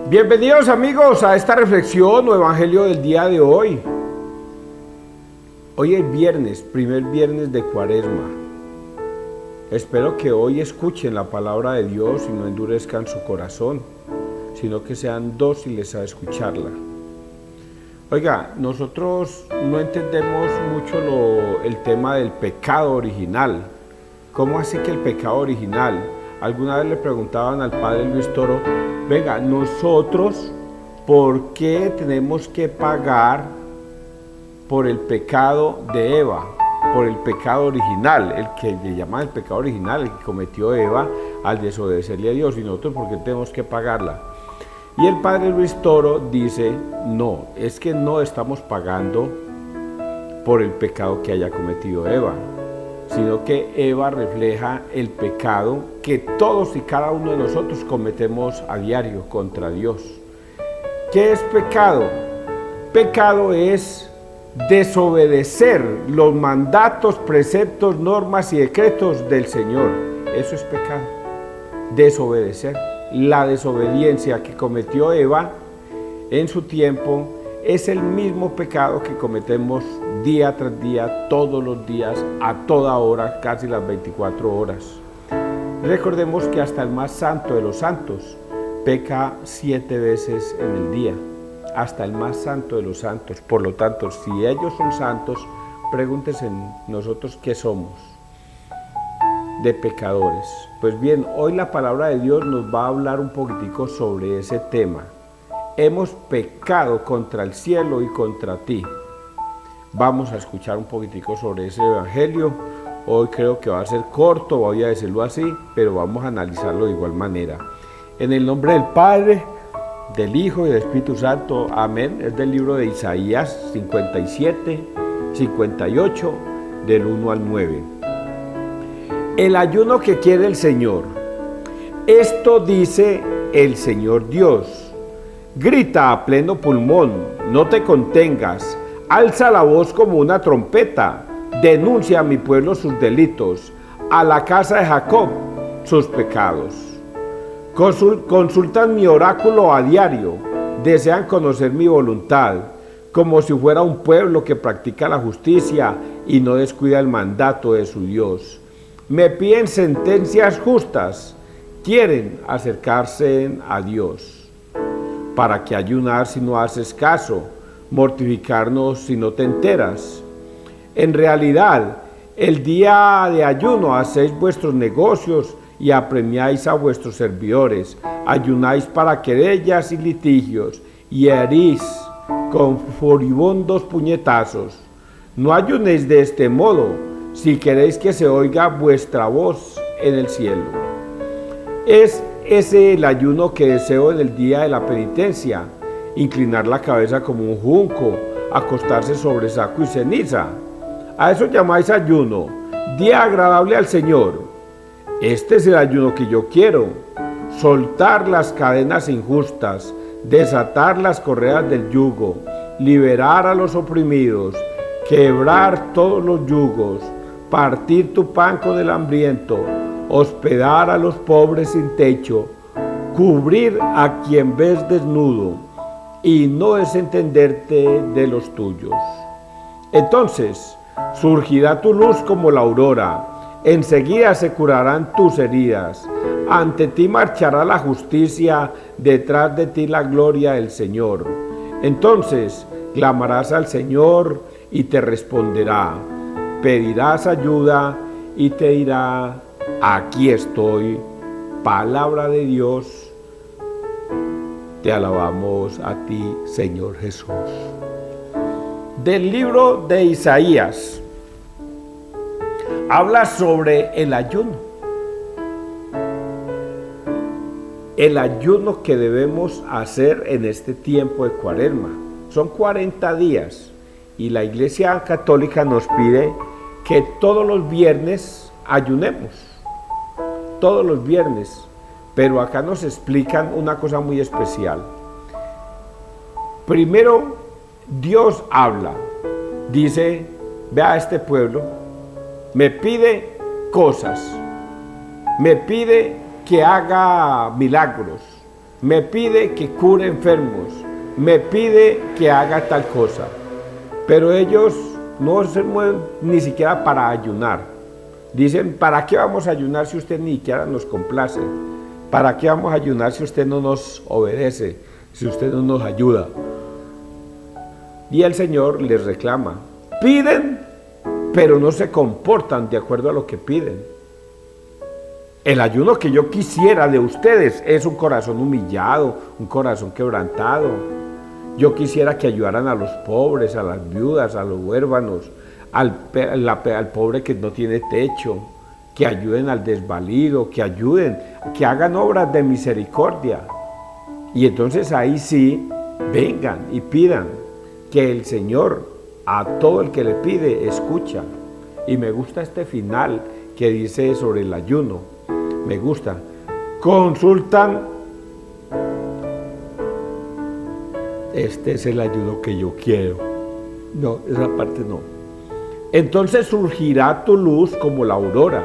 Bienvenidos amigos a esta reflexión o evangelio del día de hoy. Hoy es viernes, primer viernes de Cuaresma. Espero que hoy escuchen la palabra de Dios y no endurezcan su corazón, sino que sean dóciles a escucharla. Oiga, nosotros no entendemos mucho el tema del pecado original. ¿Cómo así que el pecado original? Alguna vez le preguntaban al padre Luis Toro, venga, nosotros, ¿por qué tenemos que pagar por el pecado de Eva? Por el pecado original, el que le llaman el pecado original, el que cometió Eva al desobedecerle a Dios, y nosotros, ¿por qué tenemos que pagarla? Y el padre Luis Toro dice, no, es que no estamos pagando por el pecado que haya cometido Eva, sino que Eva refleja el pecado que todos y cada uno de nosotros cometemos a diario contra Dios. ¿Qué es pecado? Pecado es desobedecer los mandatos, preceptos, normas y decretos del Señor. Eso es pecado, desobedecer. La desobediencia que cometió Eva en su tiempo es el mismo pecado que cometemos día tras día, todos los días, a toda hora, casi las 24 horas. Recordemos que hasta el más santo de los santos peca 7 veces en el día, hasta el más santo de los santos. Por lo tanto, si ellos son santos, pregúntense nosotros qué somos, de pecadores. Pues bien, hoy la palabra de Dios nos va a hablar un poquitico sobre ese tema. Hemos pecado contra el cielo y contra ti. Vamos a escuchar un poquitico sobre ese evangelio. Hoy creo que va a ser corto, voy a decirlo así, pero vamos a analizarlo de igual manera. En el nombre del Padre, del Hijo y del Espíritu Santo. Amén. Es del libro de Isaías 57, 58, del 1 al 9. El ayuno que quiere el Señor. Esto dice el Señor Dios. Grita a pleno pulmón, no te contengas, alza la voz como una trompeta, denuncia a mi pueblo sus delitos, a la casa de Jacob sus pecados. Consultan mi oráculo a diario, desean conocer mi voluntad, como si fuera un pueblo que practica la justicia y no descuida el mandato de su Dios. Me piden sentencias justas, quieren acercarse a Dios. ¿Para qué ayunar si no haces caso? Mortificarnos si no te enteras. En realidad, el día de ayuno hacéis vuestros negocios y apremiáis a vuestros servidores. Ayunáis para querellas y litigios y herís con furibundos puñetazos. No ayunéis de este modo, si queréis que se oiga vuestra voz en el cielo. Es ese el ayuno que deseo en el día de la penitencia, inclinar la cabeza como un junco, acostarse sobre saco y ceniza. A eso llamáis ayuno, día agradable al Señor. Este es el ayuno que yo quiero, soltar las cadenas injustas, desatar las correas del yugo, liberar a los oprimidos, quebrar todos los yugos, partir tu pan con el hambriento, hospedar a los pobres sin techo, cubrir a quien ves desnudo y no desentenderte de los tuyos. Entonces surgirá tu luz como la aurora, enseguida se curarán tus heridas, ante ti marchará la justicia, detrás de ti la gloria del Señor. Entonces clamarás al Señor y te responderá. Pedirás ayuda y te dirá, aquí estoy. Palabra de Dios, te alabamos a ti, Señor Jesús. Del libro de Isaías, habla sobre el ayuno. El ayuno que debemos hacer en este tiempo de Cuaresma. Son 40 días y la Iglesia Católica nos pide que todos los viernes ayunemos, todos los viernes, pero acá nos explican una cosa muy especial. Primero, Dios habla, dice, ve a este pueblo, me pide cosas, me pide que haga milagros, me pide que cure enfermos, me pide que haga tal cosa. Pero ellos no se mueven ni siquiera para ayunar. Dicen, ¿para qué vamos a ayunar si usted ni siquiera nos complace? ¿Para qué vamos a ayunar si usted no nos obedece, si usted no nos ayuda? Y el Señor les reclama, piden, pero no se comportan de acuerdo a lo que piden. El ayuno que yo quisiera de ustedes es un corazón humillado, un corazón quebrantado. Yo quisiera que ayudaran a los pobres, a las viudas, a los huérfanos, al pobre que no tiene techo, que ayuden al desvalido, que ayuden, que hagan obras de misericordia. Y entonces ahí sí, vengan y pidan, que el Señor a todo el que le pide escucha. Y me gusta este final que dice sobre el ayuno, me gusta. Consultan, este es el ayuno que yo quiero. No, esa parte no. Entonces surgirá tu luz como la aurora,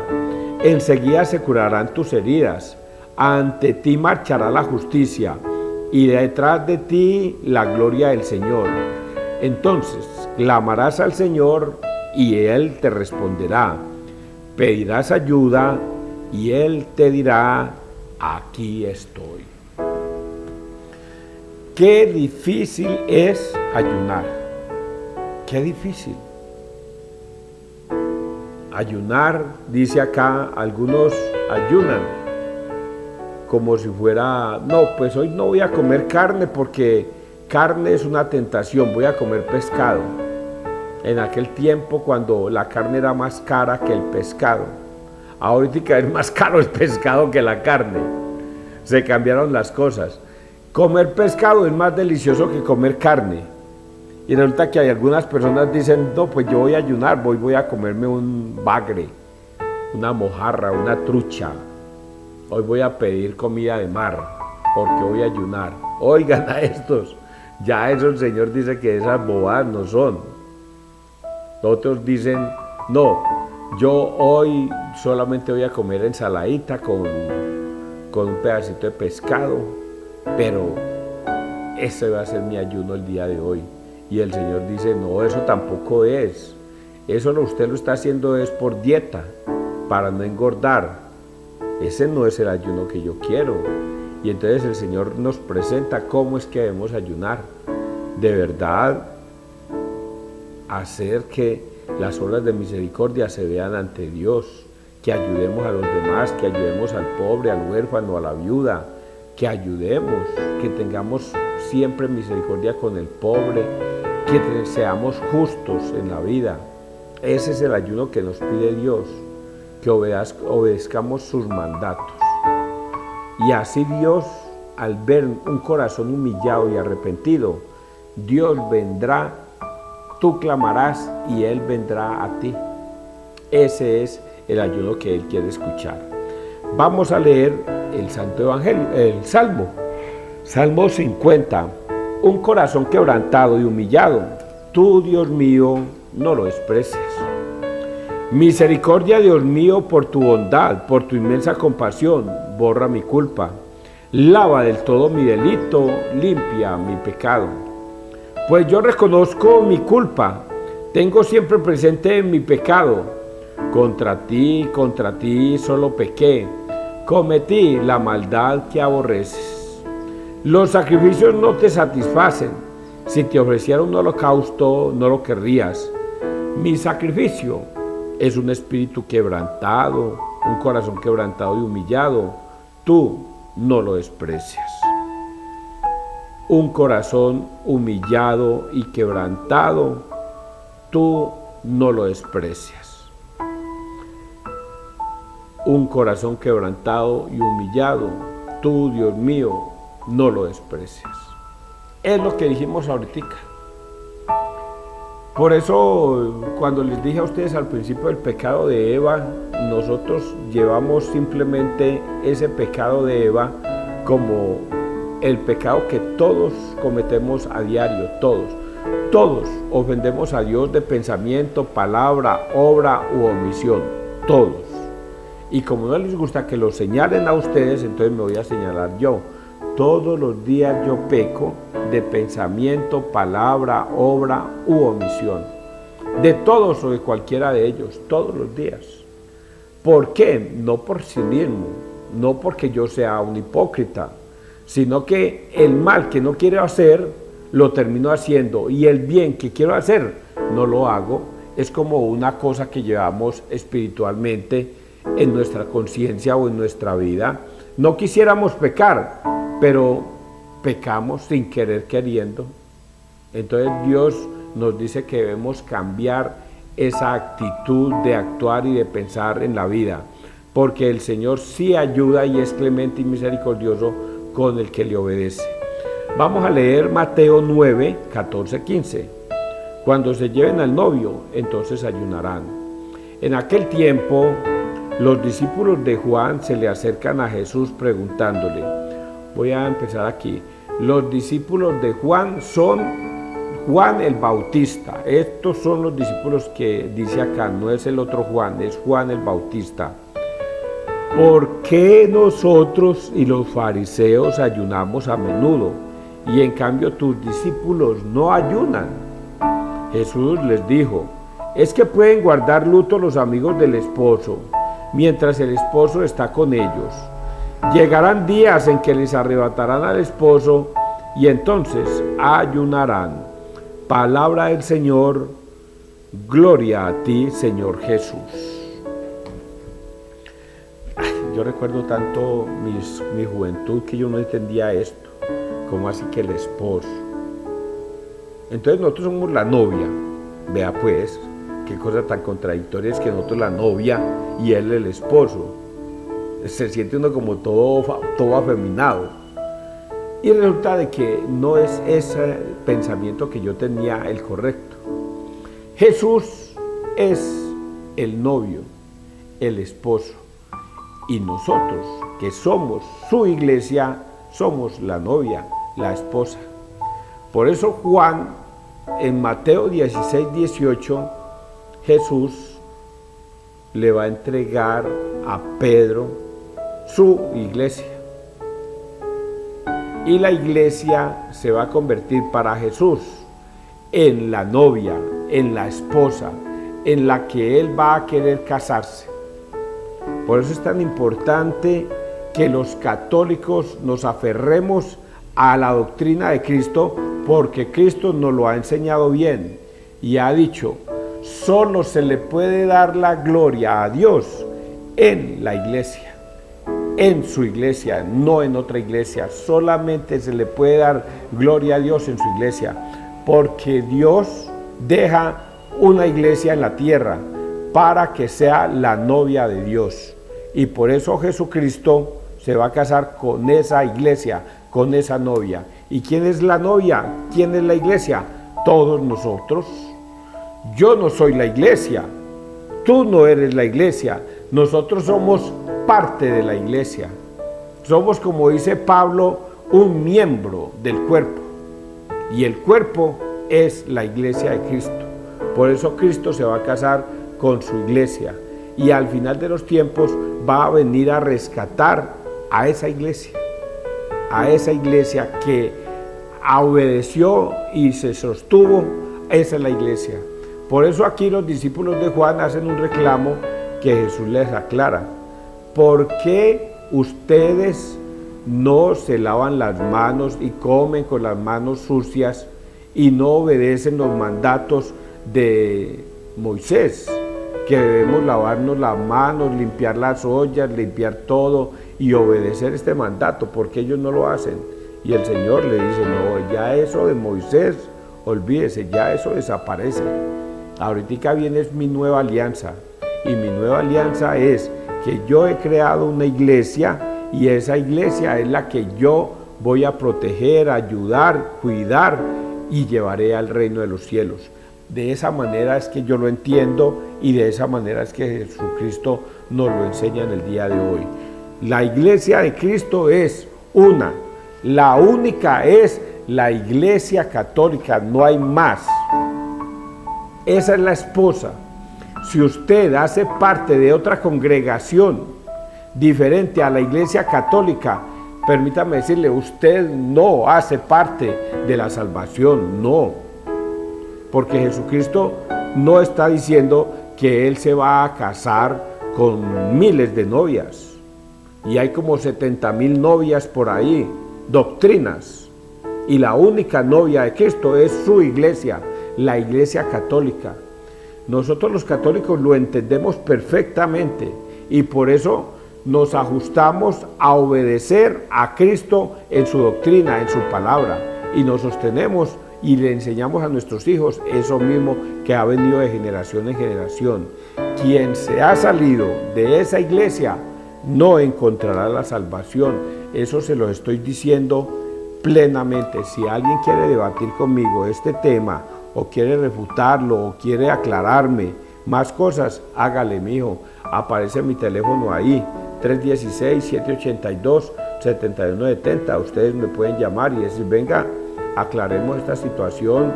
enseguida se curarán tus heridas, ante ti marchará la justicia y detrás de ti la gloria del Señor. Entonces clamarás al Señor y Él te responderá, pedirás ayuda y Él te dirá, aquí estoy. Qué difícil es ayunar, qué difícil. Ayunar, dice acá, algunos ayunan como si fuera, no, pues hoy no voy a comer carne porque carne es una tentación, voy a comer pescado. En aquel tiempo cuando la carne era más cara que el pescado, ahorita es más caro el pescado que la carne, se cambiaron las cosas. Comer pescado es más delicioso que comer carne. Y resulta que hay algunas personas dicen, no, pues yo voy a ayunar, voy a comerme un bagre, una mojarra, una trucha. Hoy voy a pedir comida de mar, porque voy a ayunar. Oigan a estos, ya eso el Señor dice que esas bobadas no son. Otros dicen, no, yo hoy solamente voy a comer ensaladita con un pedacito de pescado, pero ese va a ser mi ayuno el día de hoy. Y el Señor dice, no, eso tampoco es. Eso usted lo está haciendo es por dieta, para no engordar. Ese no es el ayuno que yo quiero. Y entonces el Señor nos presenta cómo es que debemos ayunar. De verdad, hacer que las obras de misericordia se vean ante Dios, que ayudemos a los demás, que ayudemos al pobre, al huérfano, a la viuda, que ayudemos, que tengamos siempre misericordia con el pobre, que seamos justos en la vida. Ese es el ayuno que nos pide Dios, que obedezcamos sus mandatos. Y así Dios, al ver un corazón humillado y arrepentido, Dios vendrá, tú clamarás y Él vendrá a ti. Ese es el ayuno que Él quiere escuchar. Vamos a leer el Santo Evangelio, el Salmo. Salmo 50. Un corazón quebrantado y humillado, tú, Dios mío, no lo desprecias. Misericordia, Dios mío, por tu bondad, por tu inmensa compasión, borra mi culpa. Lava del todo mi delito, limpia mi pecado. Pues yo reconozco mi culpa, tengo siempre presente mi pecado. Contra ti solo pequé, cometí la maldad que aborreces. Los sacrificios no te satisfacen. Si te ofreciera un holocausto, no lo querrías. Mi sacrificio es un espíritu quebrantado, un corazón quebrantado y humillado. Tú no lo desprecias. Un corazón humillado y quebrantado, tú no lo desprecias. Un corazón quebrantado y humillado, tú, Dios mío, no lo desprecias. Es lo que dijimos ahorita. Por eso, cuando les dije a ustedes al principio del pecado de Eva, nosotros llevamos simplemente ese pecado de Eva como el pecado que todos cometemos a diario, todos ofendemos a Dios de pensamiento, palabra, obra u omisión, todos. Y como no les gusta que lo señalen a ustedes, entonces me voy a señalar yo. todos los días yo peco de pensamiento, palabra, obra u omisión. De todos o de cualquiera de ellos, todos los días. ¿Por qué? No por sí mismo, no porque yo sea un hipócrita, sino que el mal que no quiero hacer, lo termino haciendo, y el bien que quiero hacer, no lo hago. Es como una cosa que llevamos espiritualmente en nuestra conciencia o en nuestra vida. No quisiéramos pecar, pero pecamos sin querer queriendo. Entonces Dios nos dice que debemos cambiar esa actitud de actuar y de pensar en la vida, porque el Señor sí ayuda y es clemente y misericordioso con el que le obedece. Vamos a leer Mateo 9, 14, 15. Cuando se lleven al novio, entonces ayunarán. En aquel tiempo, los discípulos de Juan se le acercan a Jesús preguntándole. Voy a empezar aquí. Los discípulos de Juan son Juan el Bautista. Estos son los discípulos que dice acá, no es el otro Juan, es Juan el Bautista. ¿Por qué nosotros y los fariseos ayunamos a menudo y en cambio tus discípulos no ayunan? Jesús les dijo, es que pueden guardar luto los amigos del esposo, mientras el esposo está con ellos. Llegarán días en que les arrebatarán al esposo y entonces ayunarán. Palabra del Señor, gloria a ti, Señor Jesús. Yo recuerdo tanto mi juventud que yo no entendía esto, como así que el esposo. Entonces nosotros somos la novia, vea pues, qué cosa tan contradictoria es que nosotros la novia y él el esposo. Se siente uno como todo afeminado. Y resulta de que no es ese pensamiento que yo tenía el correcto. Jesús es el novio, el esposo. Y nosotros, que somos su iglesia, somos la novia, la esposa. Por eso Juan, en Mateo 16, 18, Jesús le va a entregar a Pedro su iglesia. Y la iglesia se va a convertir para Jesús en la novia, en la esposa, en la que él va a querer casarse. Por eso es tan importante que los católicos nos aferremos a la doctrina de Cristo, porque Cristo nos lo ha enseñado bien y ha dicho, solo se le puede dar la gloria a Dios en la iglesia, en su iglesia, no en otra iglesia. Solamente se le puede dar gloria a Dios en su iglesia, porque Dios deja una iglesia en la tierra para que sea la novia de Dios. Y por eso Jesucristo se va a casar con esa iglesia, con esa novia. ¿Y quién es la novia? ¿Quién es la iglesia? Todos nosotros. Yo no soy la iglesia, tú no eres la iglesia, nosotros somos parte de la iglesia. Somos, como dice Pablo, un miembro del cuerpo. Y el cuerpo es la iglesia de Cristo. Por eso Cristo se va a casar con su iglesia. Y al final de los tiempos va a venir a rescatar a esa iglesia que obedeció y se sostuvo. Esa es la iglesia. Por eso aquí los discípulos de Juan hacen un reclamo que Jesús les aclara. ¿Por qué ustedes no se lavan las manos y comen con las manos sucias y no obedecen los mandatos de Moisés? Que debemos lavarnos las manos, limpiar las ollas, limpiar todo y obedecer este mandato. ¿Por qué ellos no lo hacen? Y el Señor le dice, no, ya eso de Moisés, olvídese, ya eso desaparece. Ahorita viene mi nueva alianza, y mi nueva alianza es que yo he creado una iglesia, y esa iglesia es la que yo voy a proteger, ayudar, cuidar y llevaré al reino de los cielos. De esa manera es que yo lo entiendo, y de esa manera es que Jesucristo nos lo enseña en el día de hoy. La iglesia de Cristo es una, la única es la iglesia católica, no hay más. Esa es la esposa. Si usted hace parte de otra congregación diferente a la iglesia católica, Permítame decirle, usted no hace parte de la salvación, no. Porque Jesucristo no está diciendo que Él se va a casar con miles de novias. Y hay como 70,000 novias por ahí, doctrinas. Y la única novia de Cristo es su iglesia, la iglesia católica. Nosotros los católicos lo entendemos perfectamente y por eso nos ajustamos a obedecer a Cristo en su doctrina, en su palabra, y nos sostenemos y le enseñamos a nuestros hijos eso mismo que ha venido de generación en generación. Quien se ha salido de esa iglesia no encontrará la salvación. Eso se lo estoy diciendo plenamente. Si alguien quiere debatir conmigo este tema, o quiere refutarlo, o quiere aclararme más cosas, hágale, mijo. Aparece mi teléfono ahí, 316-782-7170. Ustedes me pueden llamar y decir, venga, aclaremos esta situación,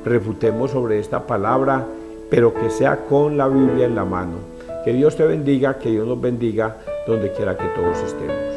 refutemos sobre esta palabra, pero que sea con la Biblia en la mano. Que Dios te bendiga, que Dios nos bendiga donde quiera que todos estemos.